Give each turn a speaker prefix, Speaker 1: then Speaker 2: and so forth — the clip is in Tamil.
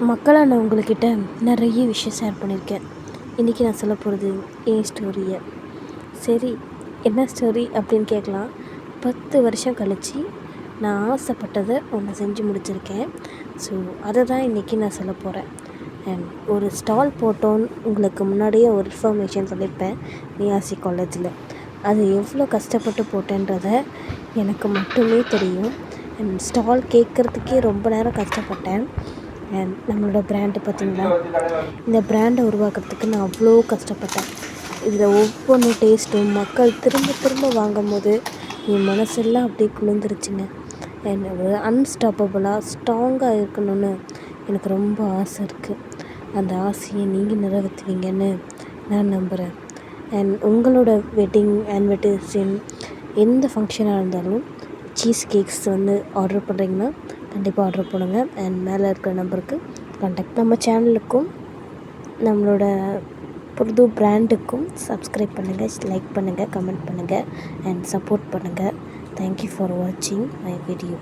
Speaker 1: மக்களான உங்கள்கிட்ட நிறைய விஷயம் ஷேர் பண்ணியிருக்கேன். இன்றைக்கி நான் சொல்ல போகிறது என் ஸ்டோரியை. சரி, என்ன ஸ்டோரி அப்படின்னு கேட்கலாம். 10 வருஷம் கழித்து நான் ஆசைப்பட்டதை ஒன்று செஞ்சு முடிச்சிருக்கேன். ஸோ அதை தான் இன்றைக்கி நான் சொல்ல போகிறேன். அண்ட் ஒரு ஸ்டால் போட்டோன்னு உங்களுக்கு முன்னாடியே ஒரு இன்ஃபர்மேஷன் சொல்லியிருப்பேன் நியாசி காலேஜில். அது எவ்வளோ கஷ்டப்பட்டு போட்டேன்றதை எனக்கு மட்டுமே தெரியும். அண்ட் ஸ்டால் கேட்குறதுக்கே ரொம்ப நேரம் கஷ்டப்பட்டேன். அண்ட் நம்மளோட பிராண்டு பார்த்திங்களா, இந்த பிராண்டை உருவாக்குறதுக்கு நான் அவ்வளோ கஷ்டப்பட்டேன். இதில் ஒவ்வொன்று டேஸ்ட்டும் மக்கள் திரும்ப திரும்ப வாங்கும் போது என் மனசெல்லாம் அப்படியே குளிர்ந்துருச்சுங்க. ஒரு அன்ஸ்டாப்பபுளாக ஸ்ட்ராங்காக இருக்கணும்னு எனக்கு ரொம்ப ஆசை இருக்குது. அந்த ஆசையை நீங்கள் நிறைவேற்றுவீங்கன்னு நான் நம்புகிறேன். அண்ட் உங்களோட வெட்டிங் இன்விடேஷன் எந்த ஃபங்க்ஷனாக இருந்தாலும் சீஸ் கேக்ஸ் ஆர்டர் பண்ணுறீங்கன்னா கண்டிப்பாக ஆர்டர் பண்ணுங்க. அண்ட் மேலே இருக்கிற நம்பருக்கு கான்டாக்ட். நம்ம சேனலுக்கும் நம்மளோட புது பிராண்டுக்கும் சப்ஸ்கிரைப் பண்ணுங்கள், லைக் பண்ணுங்கள், கமெண்ட் பண்ணுங்கள் அண்ட் சப்போர்ட் பண்ணுங்கள். தேங்க்யூ ஃபார் வாட்சிங் மை வீடியோ.